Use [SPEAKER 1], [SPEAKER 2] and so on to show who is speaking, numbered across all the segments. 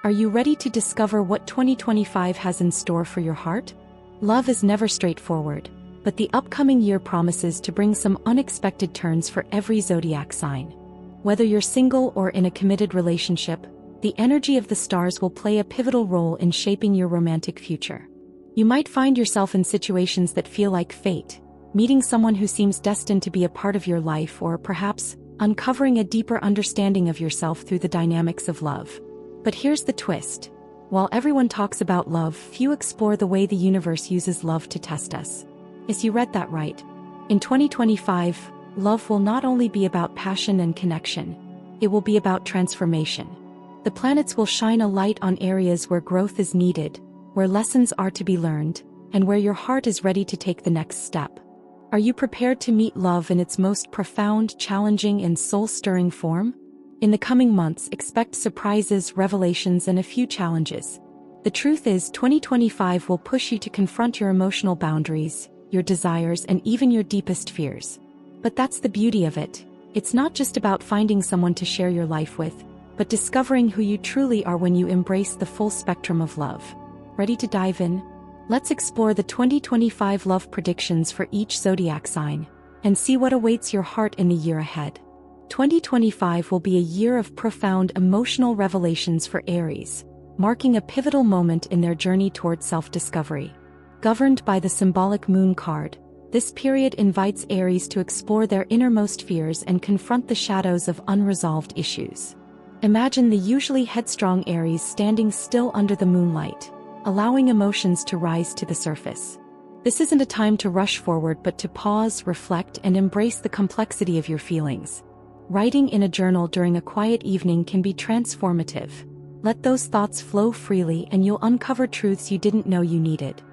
[SPEAKER 1] Are you ready to discover what 2025 has in store for your heart? Love is never straightforward, but the upcoming year promises to bring some unexpected turns for every zodiac sign. Whether you're single or in a committed relationship, the energy of the stars will play a pivotal role in shaping your romantic future. You might find yourself in situations that feel like fate, meeting someone who seems destined to be a part of your life, or perhaps uncovering a deeper understanding of yourself through the dynamics of love. But here's the twist. While everyone talks about love, few explore the way the universe uses love to test us. Yes, you read that right. In 2025, love will not only be about passion and connection, it will be about transformation. The planets will shine a light on areas where growth is needed, where lessons are to be learned, and where your heart is ready to take the next step. Are you prepared to meet love in its most profound, challenging, and soul-stirring form? In the coming months, expect surprises, revelations, and a few challenges. The truth is, 2025 will push you to confront your emotional boundaries, your desires, and even your deepest fears. But that's the beauty of it. It's not just about finding someone to share your life with, but discovering who you truly are when you embrace the full spectrum of love. Ready to dive in? Let's explore the 2025 love predictions for each zodiac sign and see what awaits your heart in the year ahead. 2025 will be a year of profound emotional revelations for Aries, marking a pivotal moment in their journey towards self-discovery. Governed by the symbolic moon card, this period invites Aries to explore their innermost fears and confront the shadows of unresolved issues. Imagine the usually headstrong Aries standing still under the moonlight, allowing emotions to rise to the surface. This isn't a time to rush forward, but to pause, reflect, and embrace the complexity of your feelings. Writing in a journal during a quiet evening can be transformative. Let those thoughts flow freely and you'll uncover truths you didn't know you needed.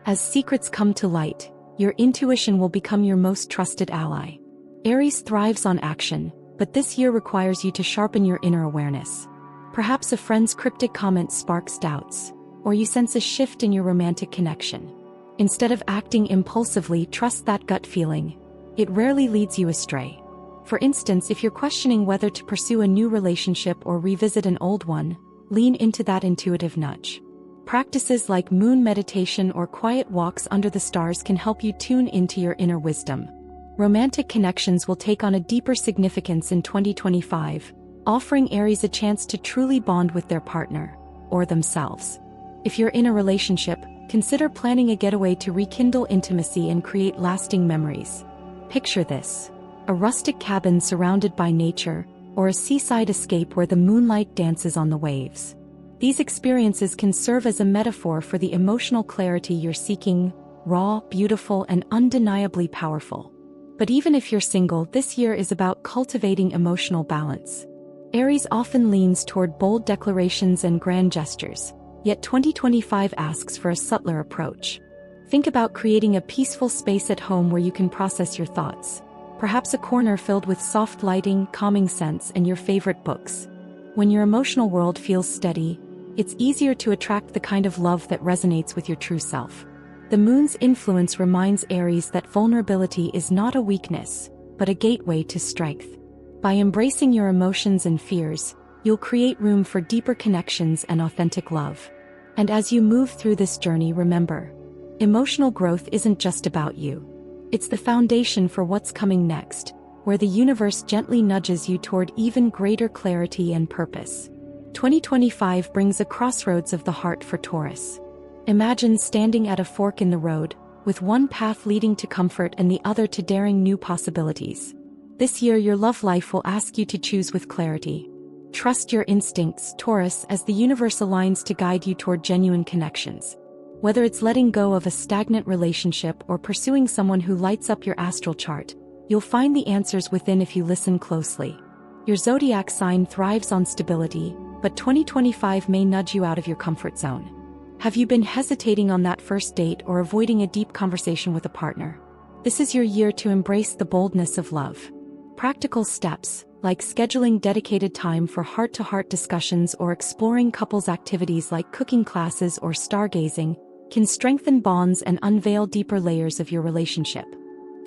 [SPEAKER 1] As secrets come to light, your intuition will become your most trusted ally. Aries thrives on action, but this year requires you to sharpen your inner awareness. Perhaps a friend's cryptic comment sparks doubts, or you sense a shift in your romantic connection. Instead of acting impulsively, trust that gut feeling. It rarely leads you astray. For instance, if you're questioning whether to pursue a new relationship or revisit an old one, lean into that intuitive nudge. Practices like moon meditation or quiet walks under the stars can help you tune into your inner wisdom. Romantic connections will take on a deeper significance in 2025, offering Aries a chance to truly bond with their partner, or themselves. If you're in a relationship, consider planning a getaway to rekindle intimacy and create lasting memories. Picture this: a rustic cabin surrounded by nature, or a seaside escape where the moonlight dances on the waves. These experiences can serve as a metaphor for the emotional clarity you're seeking, raw, beautiful, and undeniably powerful. But even if you're single, this year is about cultivating emotional balance. Aries often leans toward bold declarations and grand gestures, yet 2025 asks for a subtler approach. Think about creating a peaceful space at home where you can process your thoughts. Perhaps a corner filled with soft lighting, calming scents, and your favorite books. When your emotional world feels steady, it's easier to attract the kind of love that resonates with your true self. The moon's influence reminds Aries that vulnerability is not a weakness, but a gateway to strength. By embracing your emotions and fears, you'll create room for deeper connections and authentic love. And as you move through this journey, remember, emotional growth isn't just about you. It's the foundation for what's coming next, where the universe gently nudges you toward even greater clarity and purpose. 2025 brings a crossroads of the heart for Taurus. Imagine standing at a fork in the road, with one path leading to comfort and the other to daring new possibilities. This year, your love life will ask you to choose with clarity. Trust your instincts, Taurus, as the universe aligns to guide you toward genuine connections. Whether it's letting go of a stagnant relationship or pursuing someone who lights up your astral chart, you'll find the answers within if you listen closely. Your zodiac sign thrives on stability, but 2025 may nudge you out of your comfort zone. Have you been hesitating on that first date or avoiding a deep conversation with a partner? This is your year to embrace the boldness of love. Practical steps, like scheduling dedicated time for heart-to-heart discussions or exploring couples activities like cooking classes or stargazing, can strengthen bonds and unveil deeper layers of your relationship.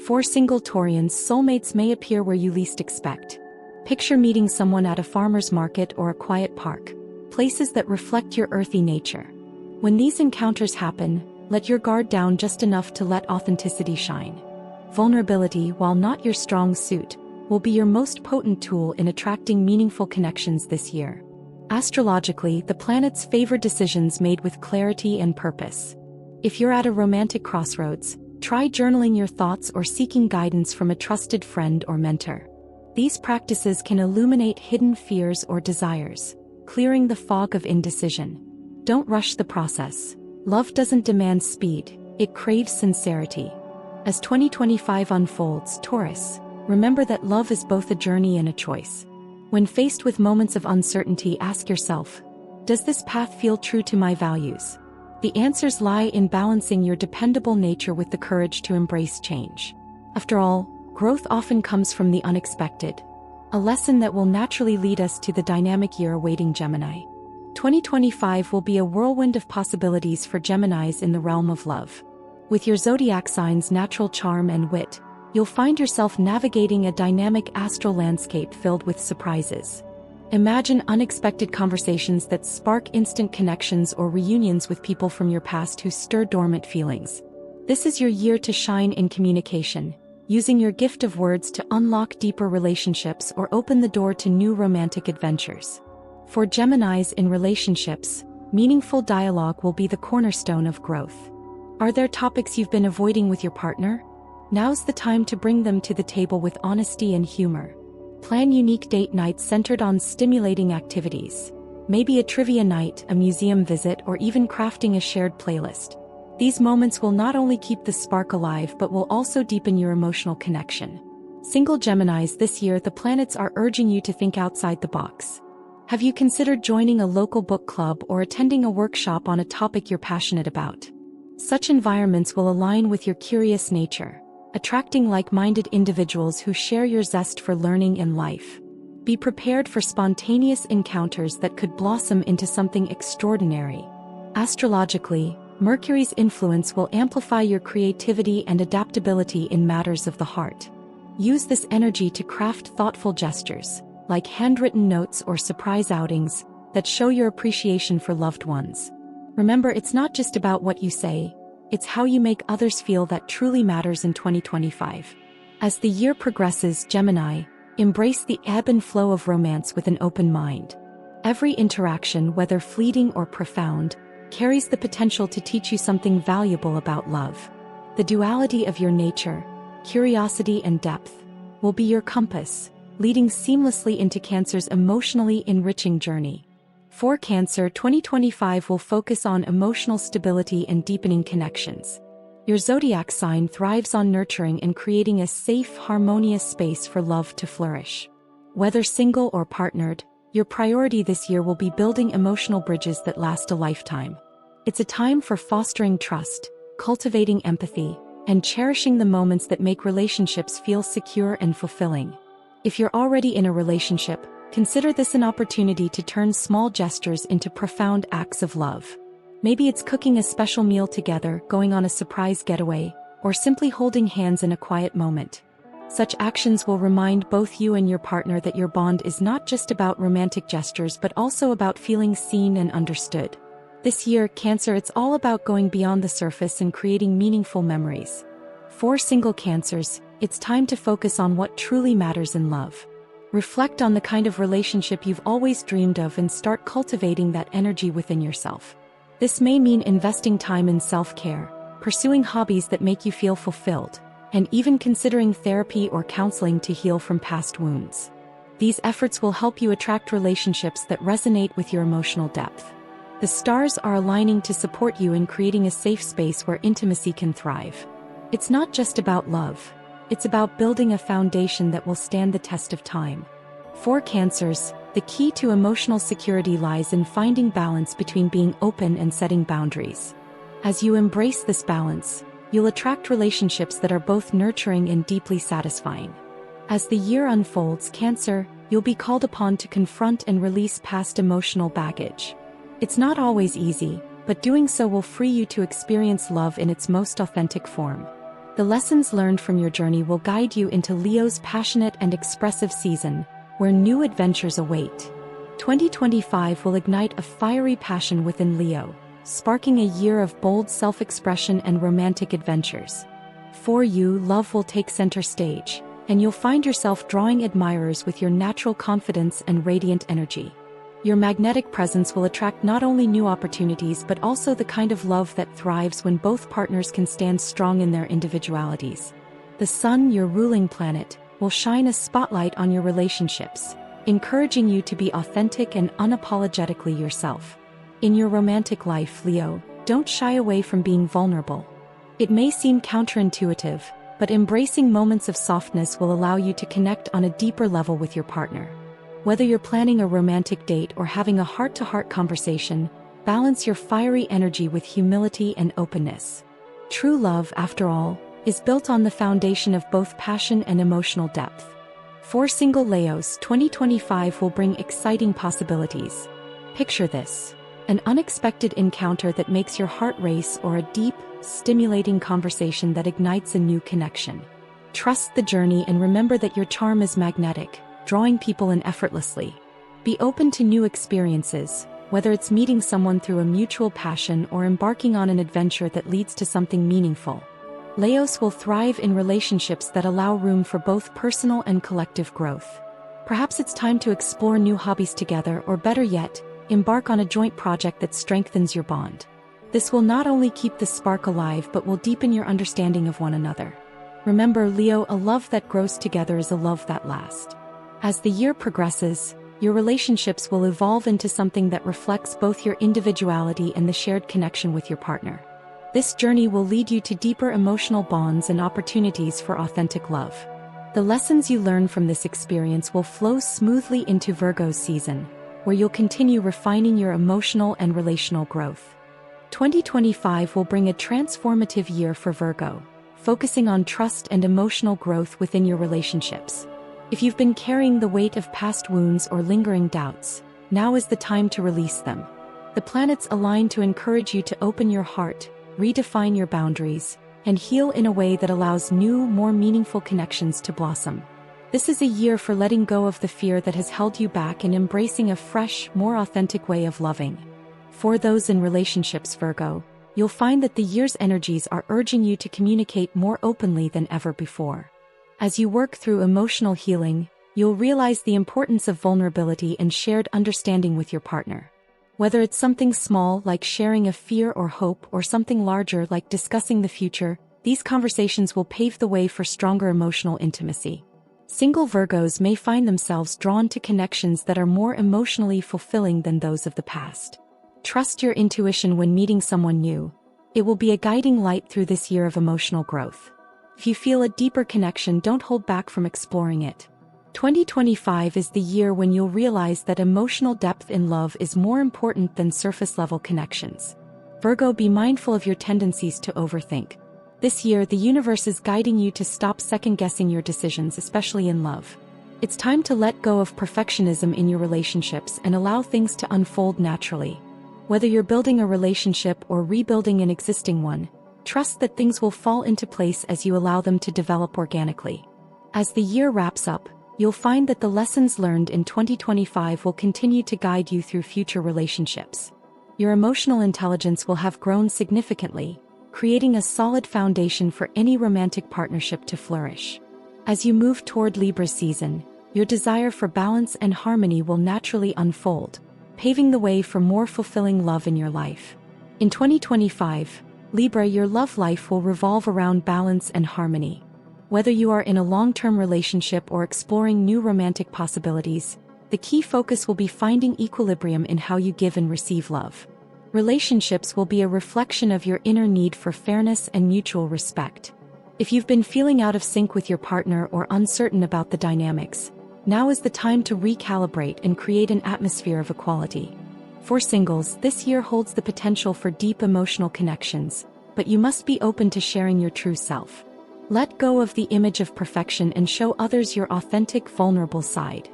[SPEAKER 1] For single Taurians, soulmates may appear where you least expect. Picture meeting someone at a farmer's market or a quiet park. places that reflect your earthy nature. When these encounters happen, let your guard down just enough to let authenticity shine. Vulnerability, while not your strong suit, will be your most potent tool in attracting meaningful connections this year. Astrologically, the planets favor decisions made with clarity and purpose. If you're at a romantic crossroads, try journaling your thoughts or seeking guidance from a trusted friend or mentor. These practices can illuminate hidden fears or desires, clearing the fog of indecision. Don't rush the process. Love doesn't demand speed, it craves sincerity. As 2025 unfolds, Taurus, remember that love is both a journey and a choice. When faced with moments of uncertainty, ask yourself, does this path feel true to my values? The answers lie in balancing your dependable nature with the courage to embrace change. After all, growth often comes from the unexpected, a lesson that will naturally lead us to the dynamic year awaiting Gemini. 2025 will be a whirlwind of possibilities for Geminis in the realm of love. With your zodiac sign's natural charm and wit, you'll find yourself navigating a dynamic astral landscape filled with surprises. Imagine unexpected conversations that spark instant connections or reunions with people from your past who stir dormant feelings. This is your year to shine in communication, using your gift of words to unlock deeper relationships or open the door to new romantic adventures. For Geminis in relationships, meaningful dialogue will be the cornerstone of growth. Are there topics you've been avoiding with your partner? Now's the time to bring them to the table with honesty and humor. Plan unique date nights centered on stimulating activities. Maybe a trivia night, a museum visit, or even crafting a shared playlist. These moments will not only keep the spark alive but will also deepen your emotional connection. Single Geminis, this year the planets are urging you to think outside the box. Have you considered joining a local book club or attending a workshop on a topic you're passionate about? Such environments will align with your curious nature, attracting like-minded individuals who share your zest for learning and life. Be prepared for spontaneous encounters that could blossom into something extraordinary. Astrologically, Mercury's influence will amplify your creativity and adaptability in matters of the heart. Use this energy to craft thoughtful gestures, like handwritten notes or surprise outings, that show your appreciation for loved ones. Remember, it's not just about what you say, it's how you make others feel that truly matters in 2025. As the year progresses, Gemini, embrace the ebb and flow of romance with an open mind. Every interaction, whether fleeting or profound, carries the potential to teach you something valuable about love. The duality of your nature, curiosity and depth, will be your compass, leading seamlessly into Cancer's emotionally enriching journey. For Cancer, 2025 will focus on emotional stability and deepening connections. Your zodiac sign thrives on nurturing and creating a safe, harmonious space for love to flourish. Whether single or partnered, your priority this year will be building emotional bridges that last a lifetime. It's a time for fostering trust, cultivating empathy, and cherishing the moments that make relationships feel secure and fulfilling. If you're already in a relationship, consider this an opportunity to turn small gestures into profound acts of love. Maybe it's cooking a special meal together, going on a surprise getaway, or simply holding hands in a quiet moment. Such actions will remind both you and your partner that your bond is not just about romantic gestures but also about feeling seen and understood. This year, Cancer, it's all about going beyond the surface and creating meaningful memories. For single Cancers, it's time to focus on what truly matters in love. Reflect on the kind of relationship you've always dreamed of and start cultivating that energy within yourself. This may mean investing time in self-care, pursuing hobbies that make you feel fulfilled, and even considering therapy or counseling to heal from past wounds. These efforts will help you attract relationships that resonate with your emotional depth. The stars are aligning to support you in creating a safe space where intimacy can thrive. It's not just about love. It's about building a foundation that will stand the test of time. For Cancers, the key to emotional security lies in finding balance between being open and setting boundaries. As you embrace this balance, you'll attract relationships that are both nurturing and deeply satisfying. As the year unfolds, Cancer, you'll be called upon to confront and release past emotional baggage. It's not always easy, but doing so will free you to experience love in its most authentic form. The lessons learned from your journey will guide you into Leo's passionate and expressive season, where new adventures await. 2025 will ignite a fiery passion within Leo, sparking a year of bold self-expression and romantic adventures. For you, love will take center stage, and you'll find yourself drawing admirers with your natural confidence and radiant energy. Your magnetic presence will attract not only new opportunities but also the kind of love that thrives when both partners can stand strong in their individualities. The Sun, your ruling planet, will shine a spotlight on your relationships, encouraging you to be authentic and unapologetically yourself. In your romantic life, Leo, don't shy away from being vulnerable. It may seem counterintuitive, but embracing moments of softness will allow you to connect on a deeper level with your partner. Whether you're planning a romantic date or having a heart-to-heart conversation, balance your fiery energy with humility and openness. True love, after all, is built on the foundation of both passion and emotional depth. For single Leos, 2025 will bring exciting possibilities. Picture this: an unexpected encounter that makes your heart race, or a deep, stimulating conversation that ignites a new connection. Trust the journey and remember that your charm is magnetic, drawing people in effortlessly. Be open to new experiences, whether it's meeting someone through a mutual passion or embarking on an adventure that leads to something meaningful. Leos will thrive in relationships that allow room for both personal and collective growth. Perhaps it's time to explore new hobbies together, or better yet, embark on a joint project that strengthens your bond. This will not only keep the spark alive but will deepen your understanding of one another. Remember, Leo, a love that grows together is a love that lasts. As the year progresses, your relationships will evolve into something that reflects both your individuality and the shared connection with your partner. This journey will lead you to deeper emotional bonds and opportunities for authentic love. The lessons you learn from this experience will flow smoothly into Virgo's season, where you'll continue refining your emotional and relational growth. 2025 will bring a transformative year for Virgo, focusing on trust and emotional growth within your relationships. If you've been carrying the weight of past wounds or lingering doubts, now is the time to release them. The planets align to encourage you to open your heart, redefine your boundaries, and heal in a way that allows new, more meaningful connections to blossom. This is a year for letting go of the fear that has held you back and embracing a fresh, more authentic way of loving. For those in relationships, Virgo, you'll find that the year's energies are urging you to communicate more openly than ever before. As you work through emotional healing, you'll realize the importance of vulnerability and shared understanding with your partner. Whether it's something small like sharing a fear or hope, or something larger like discussing the future, these conversations will pave the way for stronger emotional intimacy. Single Virgos may find themselves drawn to connections that are more emotionally fulfilling than those of the past. Trust your intuition when meeting someone new. It will be a guiding light through this year of emotional growth. If you feel a deeper connection, don't hold back from exploring it. 2025 is the year when you'll realize that emotional depth in love is more important than surface-level connections. Virgo, be mindful of your tendencies to overthink. This year, the universe is guiding you to stop second-guessing your decisions, especially in love. It's time to let go of perfectionism in your relationships and allow things to unfold naturally. Whether you're building a relationship or rebuilding an existing one, trust that things will fall into place as you allow them to develop organically. As the year wraps up, you'll find that the lessons learned in 2025 will continue to guide you through future relationships. Your emotional intelligence will have grown significantly, creating a solid foundation for any romantic partnership to flourish. As you move toward Libra season, your desire for balance and harmony will naturally unfold, paving the way for more fulfilling love in your life. In 2025, Libra, your love life will revolve around balance and harmony. Whether you are in a long-term relationship or exploring new romantic possibilities, the key focus will be finding equilibrium in how you give and receive love. Relationships will be a reflection of your inner need for fairness and mutual respect. If you've been feeling out of sync with your partner or uncertain about the dynamics, now is the time to recalibrate and create an atmosphere of equality. For singles, this year holds the potential for deep emotional connections, but you must be open to sharing your true self. Let go of the image of perfection and show others your authentic, vulnerable side.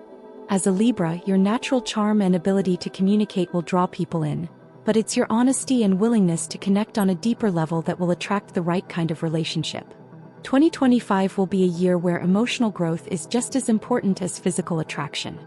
[SPEAKER 1] As a Libra, your natural charm and ability to communicate will draw people in, but it's your honesty and willingness to connect on a deeper level that will attract the right kind of relationship. 2025 will be a year where emotional growth is just as important as physical attraction.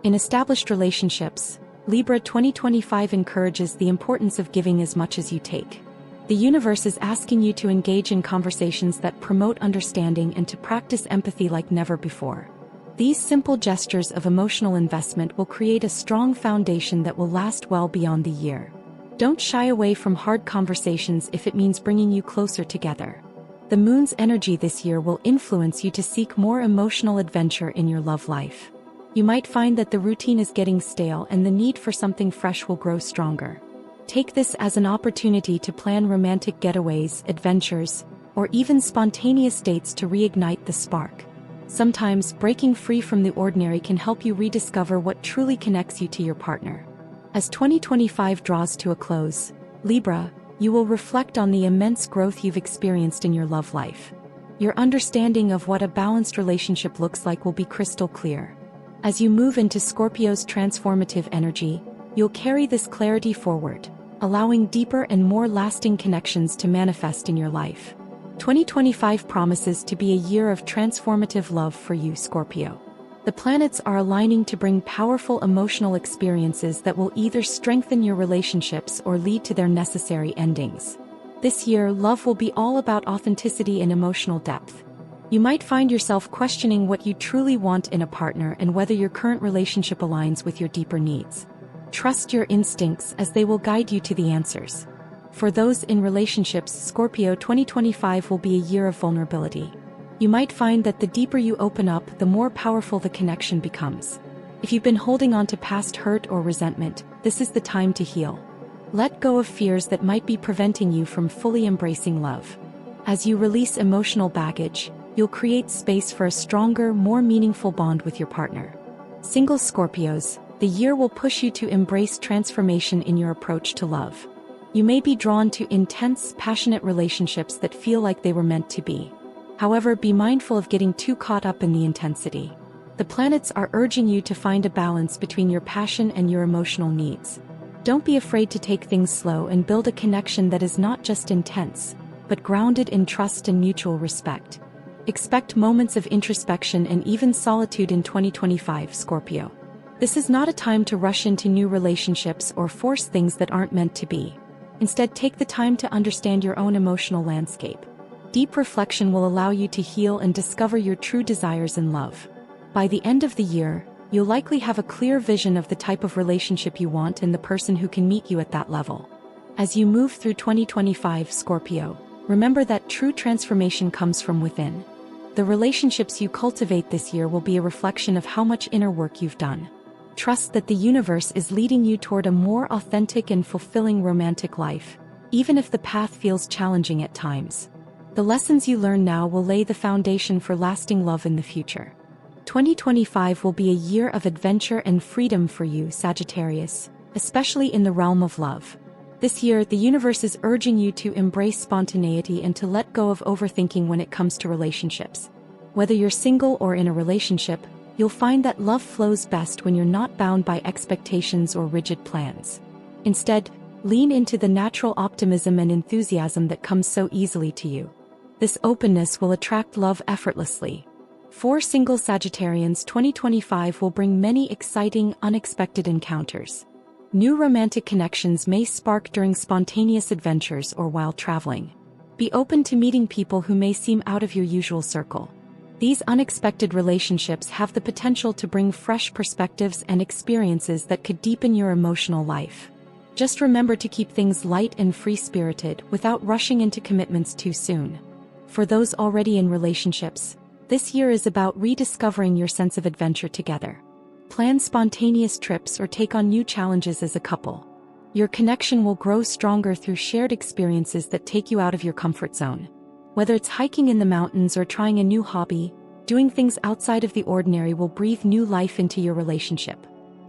[SPEAKER 1] In established relationships, Libra 2025 encourages the importance of giving as much as you take. The universe is asking you to engage in conversations that promote understanding and to practice empathy like never before. These simple gestures of emotional investment will create a strong foundation that will last well beyond the year. Don't shy away from hard conversations if it means bringing you closer together. The moon's energy this year will influence you to seek more emotional adventure in your love life. You might find that the routine is getting stale and the need for something fresh will grow stronger. Take this as an opportunity to plan romantic getaways, adventures, or even spontaneous dates to reignite the spark. Sometimes, breaking free from the ordinary can help you rediscover what truly connects you to your partner. As 2025 draws to a close, Libra, you will reflect on the immense growth you've experienced in your love life. Your understanding of what a balanced relationship looks like will be crystal clear. As you move into Scorpio's transformative energy, you'll carry this clarity forward, allowing deeper and more lasting connections to manifest in your life. 2025 promises to be a year of transformative love for you, Scorpio. The planets are aligning to bring powerful emotional experiences that will either strengthen your relationships or lead to their necessary endings. This year, love will be all about authenticity and emotional depth. You might find yourself questioning what you truly want in a partner and whether your current relationship aligns with your deeper needs. Trust your instincts as they will guide you to the answers. For those in relationships, Scorpio 2025 will be a year of vulnerability. You might find that the deeper you open up, the more powerful the connection becomes. If you've been holding on to past hurt or resentment, this is the time to heal. Let go of fears that might be preventing you from fully embracing love. As you release emotional baggage, you'll create space for a stronger, more meaningful bond with your partner. Single Scorpios, the year will push you to embrace transformation in your approach to love. You may be drawn to intense, passionate relationships that feel like they were meant to be. However, be mindful of getting too caught up in the intensity. The planets are urging you to find a balance between your passion and your emotional needs. Don't be afraid to take things slow and build a connection that is not just intense, but grounded in trust and mutual respect. Expect moments of introspection and even solitude in 2025, Scorpio. This is not a time to rush into new relationships or force things that aren't meant to be. Instead, take the time to understand your own emotional landscape. Deep reflection will allow you to heal and discover your true desires in love. By the end of the year, you'll likely have a clear vision of the type of relationship you want and the person who can meet you at that level. As you move through 2025, Scorpio, remember that true transformation comes from within. The relationships you cultivate this year will be a reflection of how much inner work you've done. Trust that the universe is leading you toward a more authentic and fulfilling romantic life, even if the path feels challenging at times. The lessons you learn now will lay the foundation for lasting love in the future. 2025 will be a year of adventure and freedom for you, Sagittarius, especially in the realm of love. This year, the universe is urging you to embrace spontaneity and to let go of overthinking when it comes to relationships. Whether you're single or in a relationship, you'll find that love flows best when you're not bound by expectations or rigid plans. Instead, lean into the natural optimism and enthusiasm that comes so easily to you. This openness will attract love effortlessly. For single Sagittarians, 2025 will bring many exciting, unexpected encounters. New romantic connections may spark during spontaneous adventures or while traveling. Be open to meeting people who may seem out of your usual circle. These unexpected relationships have the potential to bring fresh perspectives and experiences that could deepen your emotional life. Just remember to keep things light and free-spirited without rushing into commitments too soon. For those already in relationships, this year is about rediscovering your sense of adventure together. Plan spontaneous trips or take on new challenges as a couple. Your connection will grow stronger through shared experiences that take you out of your comfort zone. Whether it's hiking in the mountains or trying a new hobby, doing things outside of the ordinary will breathe new life into your relationship.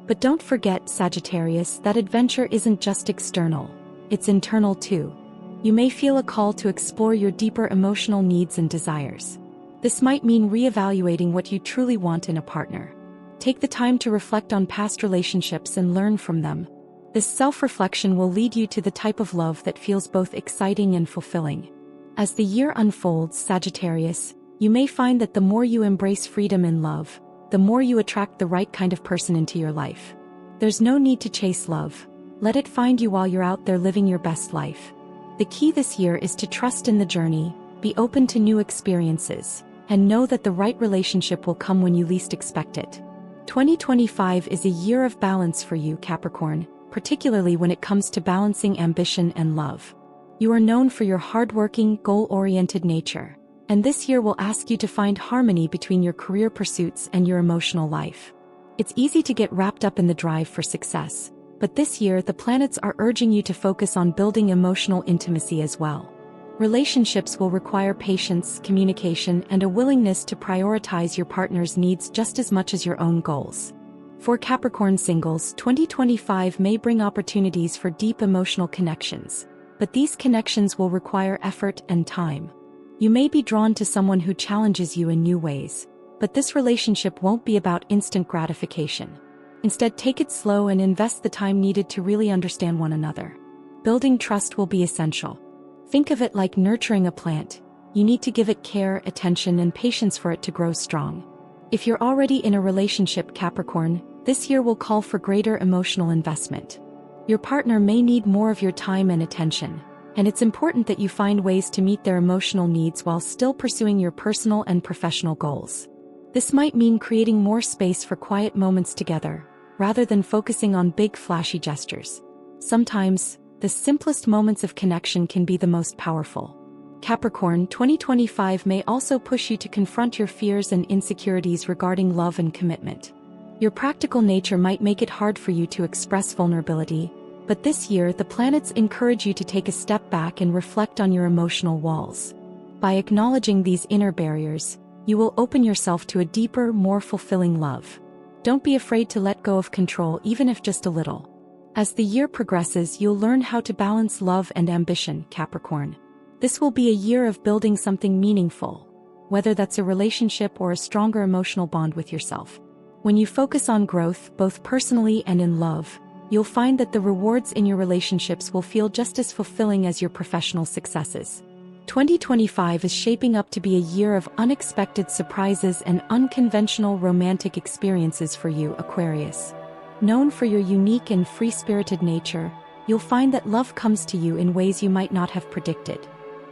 [SPEAKER 1] But don't forget, Sagittarius, that adventure isn't just external, it's internal too. You may feel a call to explore your deeper emotional needs and desires. This might mean reevaluating what you truly want in a partner. Take the time to reflect on past relationships and learn from them. This self-reflection will lead you to the type of love that feels both exciting and fulfilling. As the year unfolds, Sagittarius, you may find that the more you embrace freedom in love, the more you attract the right kind of person into your life. There's no need to chase love. Let it find you while you're out there living your best life. The key this year is to trust in the journey, be open to new experiences, and know that the right relationship will come when you least expect it. 2025 is a year of balance for you, Capricorn, particularly when it comes to balancing ambition and love. You are known for your hardworking, goal-oriented nature, and this year will ask you to find harmony between your career pursuits and your emotional life. It's easy to get wrapped up in the drive for success, but this year the planets are urging you to focus on building emotional intimacy as well. Relationships will require patience, communication, and a willingness to prioritize your partner's needs just as much as your own goals. For Capricorn singles, 2025 may bring opportunities for deep emotional connections, but these connections will require effort and time. You may be drawn to someone who challenges you in new ways, but this relationship won't be about instant gratification. Instead, take it slow and invest the time needed to really understand one another. Building trust will be essential. Think of it like nurturing a plant. You need to give it care, attention, and patience for it to grow strong. If you're already in a relationship, Capricorn, this year will call for greater emotional investment. Your partner may need more of your time and attention, and it's important that you find ways to meet their emotional needs while still pursuing your personal and professional goals. This might mean creating more space for quiet moments together, rather than focusing on big flashy gestures. Sometimes, the simplest moments of connection can be the most powerful. Capricorn, 2025 may also push you to confront your fears and insecurities regarding love and commitment. Your practical nature might make it hard for you to express vulnerability, but this year the planets encourage you to take a step back and reflect on your emotional walls. By acknowledging these inner barriers, you will open yourself to a deeper, more fulfilling love. Don't be afraid to let go of control, even if just a little. As the year progresses, you'll learn how to balance love and ambition, Capricorn. This will be a year of building something meaningful, whether that's a relationship or a stronger emotional bond with yourself. When you focus on growth, both personally and in love, you'll find that the rewards in your relationships will feel just as fulfilling as your professional successes. 2025 is shaping up to be a year of unexpected surprises and unconventional romantic experiences for you, Aquarius. Known for your unique and free-spirited nature, you'll find that love comes to you in ways you might not have predicted.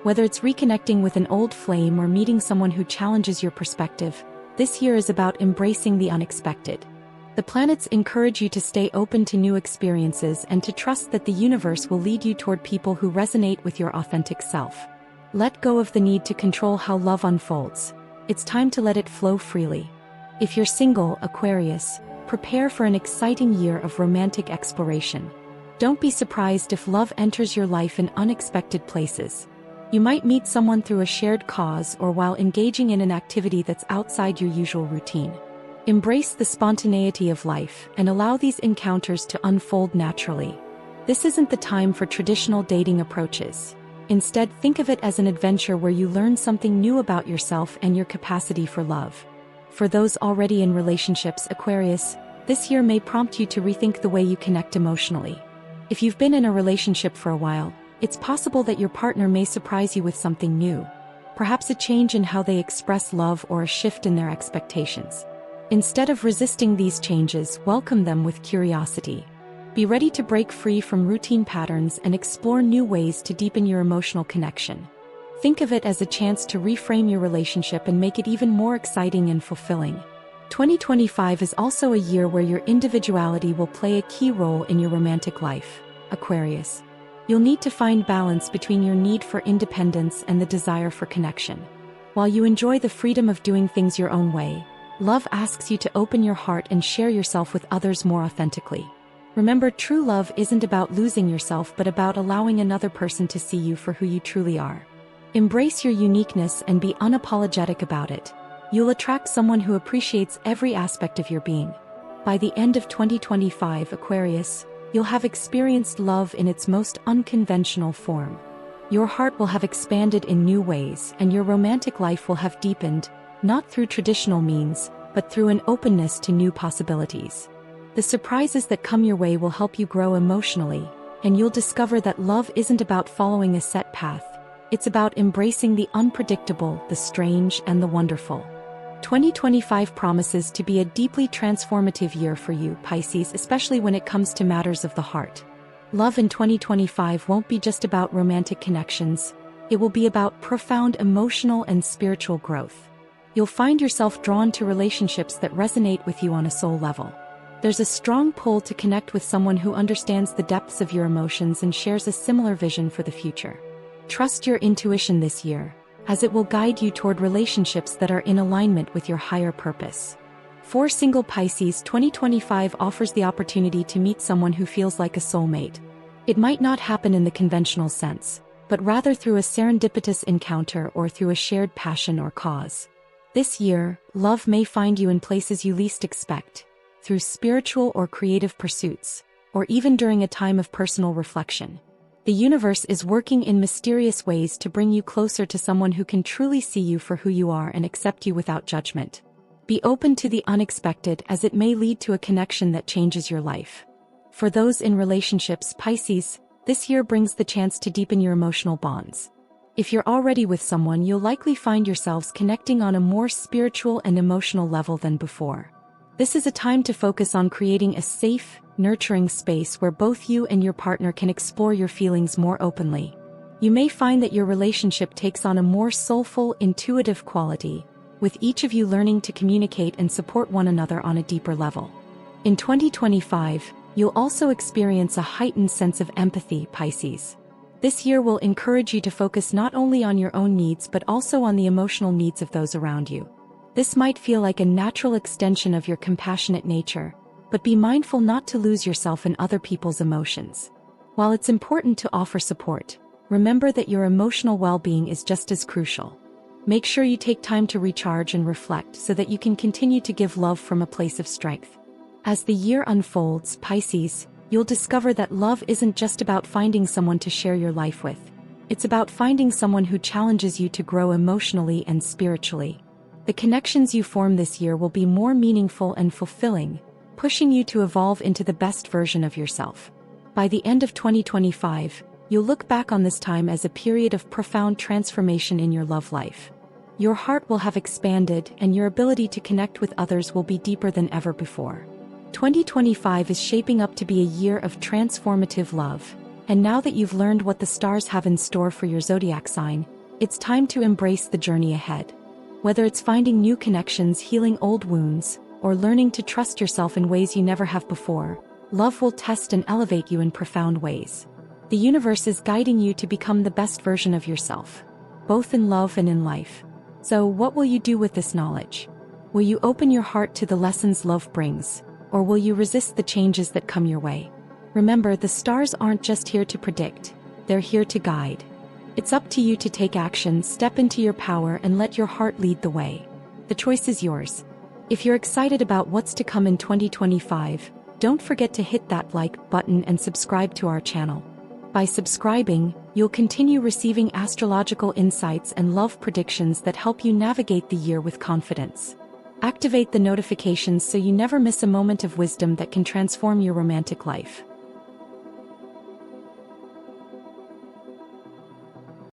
[SPEAKER 1] Whether it's reconnecting with an old flame or meeting someone who challenges your perspective, this year is about embracing the unexpected. The planets encourage you to stay open to new experiences and to trust that the universe will lead you toward people who resonate with your authentic self. Let go of the need to control how love unfolds. It's time to let it flow freely. If you're single, Aquarius, prepare for an exciting year of romantic exploration. Don't be surprised if love enters your life in unexpected places. You might meet someone through a shared cause or while engaging in an activity that's outside your usual routine. Embrace the spontaneity of life and allow these encounters to unfold naturally. This isn't the time for traditional dating approaches. Instead, think of it as an adventure where you learn something new about yourself and your capacity for love. For those already in relationships, Aquarius, this year may prompt you to rethink the way you connect emotionally. If you've been in a relationship for a while, it's possible that your partner may surprise you with something new. Perhaps a change in how they express love or a shift in their expectations. Instead of resisting these changes, welcome them with curiosity. Be ready to break free from routine patterns and explore new ways to deepen your emotional connection. Think of it as a chance to reframe your relationship and make it even more exciting and fulfilling. 2025 is also a year where your individuality will play a key role in your romantic life, Aquarius. You'll need to find balance between your need for independence and the desire for connection. While you enjoy the freedom of doing things your own way, love asks you to open your heart and share yourself with others more authentically. Remember, true love isn't about losing yourself but about allowing another person to see you for who you truly are. Embrace your uniqueness and be unapologetic about it. You'll attract someone who appreciates every aspect of your being. By the end of 2025, Aquarius, you'll have experienced love in its most unconventional form. Your heart will have expanded in new ways and your romantic life will have deepened, not through traditional means, but through an openness to new possibilities. The surprises that come your way will help you grow emotionally, and you'll discover that love isn't about following a set path. It's about embracing the unpredictable, the strange, and the wonderful. 2025 promises to be a deeply transformative year for you, Pisces, especially when it comes to matters of the heart. Love in 2025 won't be just about romantic connections, it will be about profound emotional and spiritual growth. You'll find yourself drawn to relationships that resonate with you on a soul level. There's a strong pull to connect with someone who understands the depths of your emotions and shares a similar vision for the future. Trust your intuition this year, as it will guide you toward relationships that are in alignment with your higher purpose. For single Pisces, 2025 offers the opportunity to meet someone who feels like a soulmate. It might not happen in the conventional sense, but rather through a serendipitous encounter or through a shared passion or cause. This year, love may find you in places you least expect, through spiritual or creative pursuits, or even during a time of personal reflection. The universe is working in mysterious ways to bring you closer to someone who can truly see you for who you are and accept you without judgment. Be open to the unexpected, as it may lead to a connection that changes your life. For those in relationships, Pisces, this year brings the chance to deepen your emotional bonds. If you're already with someone, you'll likely find yourselves connecting on a more spiritual and emotional level than before. This is a time to focus on creating a safe, nurturing space where both you and your partner can explore your feelings more openly. You may find that your relationship takes on a more soulful, intuitive quality, with each of you learning to communicate and support one another on a deeper level. In 2025, you'll also experience a heightened sense of empathy, Pisces. This year will encourage you to focus not only on your own needs but also on the emotional needs of those around you. This might feel like a natural extension of your compassionate nature, but be mindful not to lose yourself in other people's emotions. While it's important to offer support, remember that your emotional well-being is just as crucial. Make sure you take time to recharge and reflect so that you can continue to give love from a place of strength. As the year unfolds, Pisces, you'll discover that love isn't just about finding someone to share your life with. It's about finding someone who challenges you to grow emotionally and spiritually. The connections you form this year will be more meaningful and fulfilling, pushing you to evolve into the best version of yourself. By the end of 2025, you'll look back on this time as a period of profound transformation in your love life. Your heart will have expanded and your ability to connect with others will be deeper than ever before. 2025 is shaping up to be a year of transformative love, and now that you've learned what the stars have in store for your zodiac sign, it's time to embrace the journey ahead. Whether it's finding new connections, healing old wounds, or learning to trust yourself in ways you never have before, love will test and elevate you in profound ways. The universe is guiding you to become the best version of yourself, both in love and in life. So, what will you do with this knowledge? Will you open your heart to the lessons love brings, or will you resist the changes that come your way? Remember, the stars aren't just here to predict, they're here to guide. It's up to you to take action, step into your power, and let your heart lead the way. The choice is yours. If you're excited about what's to come in 2025, don't forget to hit that like button and subscribe to our channel. By subscribing, you'll continue receiving astrological insights and love predictions that help you navigate the year with confidence. Activate the notifications so you never miss a moment of wisdom that can transform your romantic life.